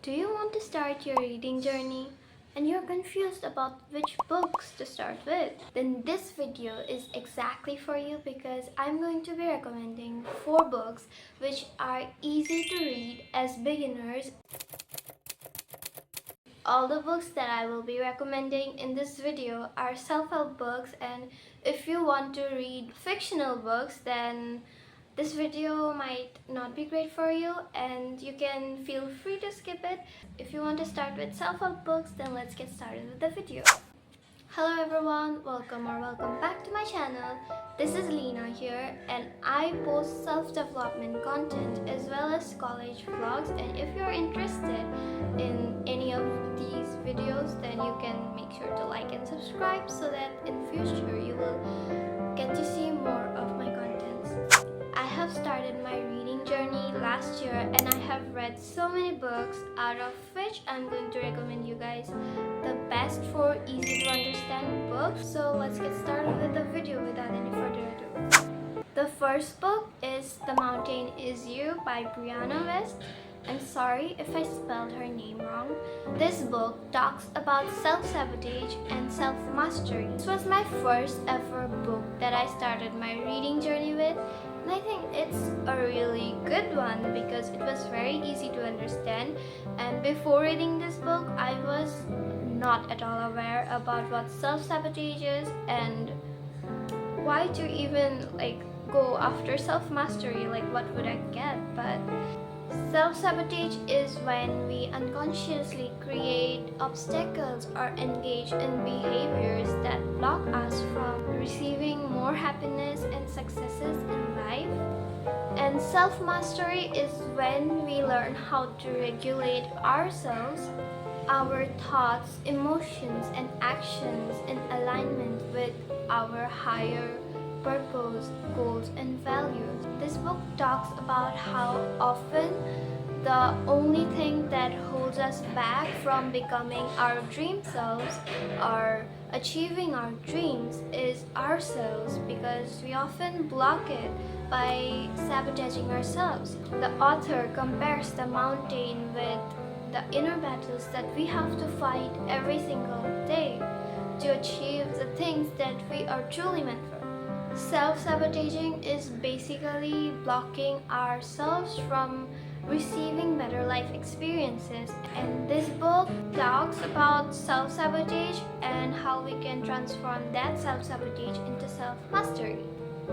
Do you want to start your reading journey and you're confused about which books to start with? Then this video is exactly for you because I'm going to be recommending 4 books which are easy to read as beginners. All the books that I will be recommending in this video are self-help books, and if you want to read fictional books, then this video might not be great for you and you can feel free to skip it. If you want to start with self-help books, then let's get started with the video. Hello everyone, welcome back to my channel. This is Lena here and I post self-development content as well as college vlogs, and if you're interested in any of these videos, then you can make sure to like and subscribe so that in future you will get to see more of my contents. I have started my reading journey last year and I have read so many books, out of which I'm going to recommend you guys the best 4 easy to understand books. So let's get started with the video without any further ado. The first book is The Mountain Is You by Brianna West. I'm sorry if I spelled her name wrong. This book talks about self-sabotage and self-mastery. This was my first ever book that I started my reading journey with, and I think it's a really good one because it was very easy to understand. And before reading this book, I was not at all aware about what self-sabotage is and why to even go after self-mastery, what would I get. But self-sabotage is when we unconsciously create obstacles or engage in behaviors that block us from receiving more happiness and successes in life. And self-mastery is when we learn how to regulate ourselves, our thoughts, emotions, and actions in alignment with our higher purpose, goals, and values. This book talks about how often the only thing that holds us back from becoming our dream selves or achieving our dreams is ourselves, because we often block it by sabotaging ourselves. The author compares the mountain with the inner battles that we have to fight every single day to achieve the things that we are truly meant for. Self-sabotaging is basically blocking ourselves from receiving better life experiences, and this book talks about self-sabotage and how we can transform that self-sabotage into self-mastery.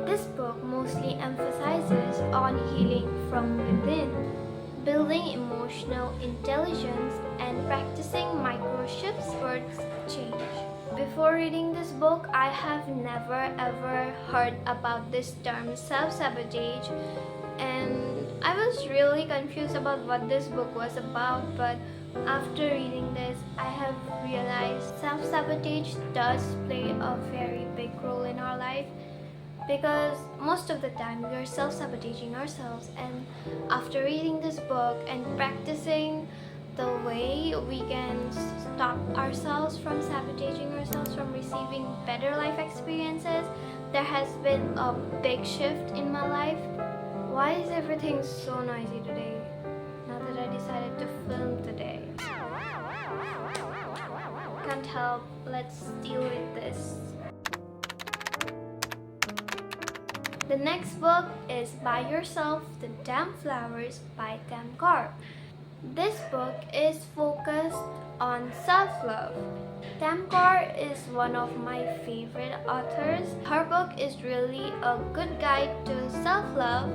This book mostly emphasizes on healing from within, building emotional intelligence, and practicing micro-shifts towards change. Before reading this book, I have never ever heard about this term self-sabotage, and I was really confused about what this book was about. But after reading this, I have realized self-sabotage does play a very big role in our life, because most of the time we are self-sabotaging ourselves. And after reading this book and practicing the way we can stop ourselves from sabotaging ourselves from receiving better life experiences, there has been a big shift in my life. Why is everything so noisy today? Now that I decided to film today. Can't help, let's deal with this. The next book is Buy Yourself the Damn Flowers by Tamkar. This book is focused on self-love. Tamkar is one of my favorite authors. Her book is really a good guide to self-love.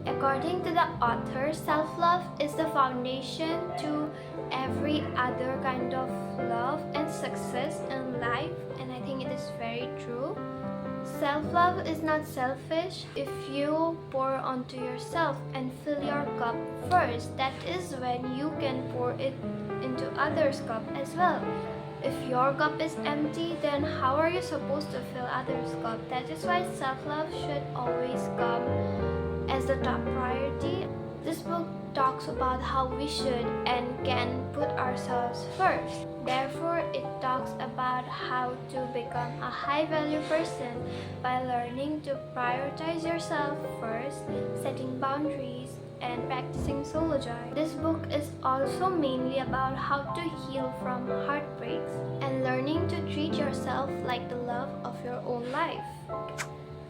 According to the author, self-love is the foundation to every other kind of love and success in life, and I think it is very true. Self-love is not selfish. If you pour onto yourself and fill your cup first, that is when you can pour it into others' cup as well. If your cup is empty, then how are you supposed to fill others' cup? That is why self-love should always come as the top priority. This book talks about how we should and can put ourselves first. Therefore, it talks about how to become a high-value person by learning to prioritize yourself first, setting boundaries, and practicing solo joy. This book is also mainly about how to heal from heartbreaks and learning to treat yourself like the love of your own life.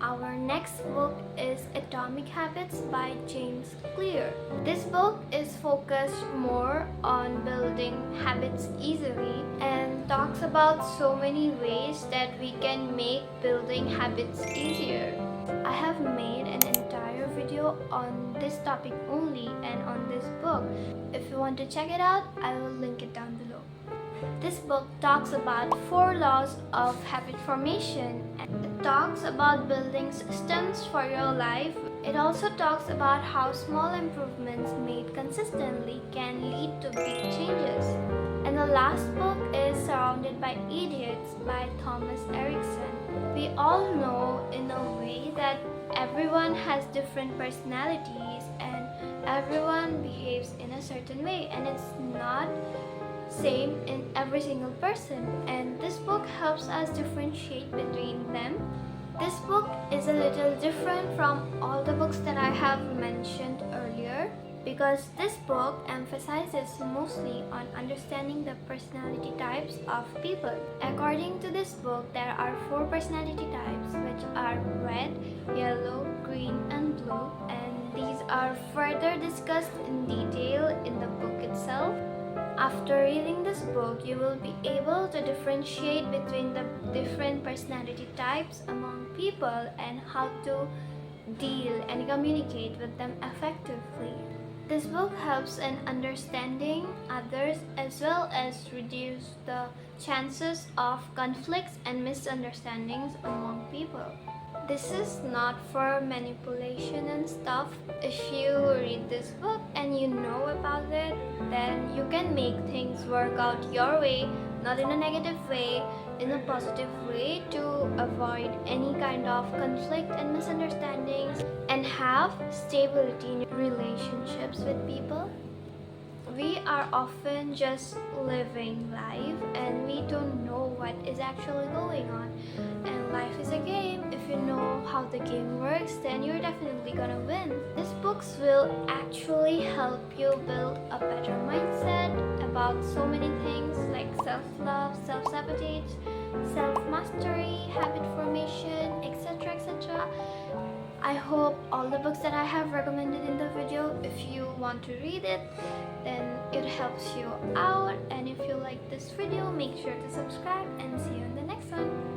Our next book is Atomic Habits by James Clear. This book is focused more on building habits easily and talks about so many ways that we can make building habits easier. I have made an entire video on this topic only and on this book. If you want to check it out, I will link it down below. This book talks about 4 laws of habit formation. It talks about building systems for your life. It also talks about how small improvements made consistently can lead to big changes. And the last book is Surrounded by Idiots by Thomas Erickson. We all know in a way that everyone has different personalities and everyone behaves in a certain way, and it's not same in every single person, and this book helps us differentiate between them. This book is a little different from all the books that I have mentioned earlier because this book emphasizes mostly on understanding the personality types of people. According to this book, there are 4 personality types, which are red, yellow, green, and blue, and these are further discussed in detail in the book itself. After reading this book, you will be able to differentiate between the different personality types among people and how to deal and communicate with them effectively. This book helps in understanding others as well as reduce the chances of conflicts and misunderstandings among people. This is not for manipulation and stuff. If you read this book and you know about it, then you can make things work out your way, not in a negative way, in a positive way, to avoid any kind of conflict and misunderstandings and have stability in relationships with people. We are often just living life and we don't know what is actually going on. And life is a game. If you know how the game works, then you're definitely gonna win. These books will actually help you build a better mindset about so many things like self-love, self-sabotage, self-mastery, habit formation, etc. etc. I hope all the books that I have recommended in the video, if you want to read it, then it helps you out. And if you like this video, make sure to subscribe and see you in the next one.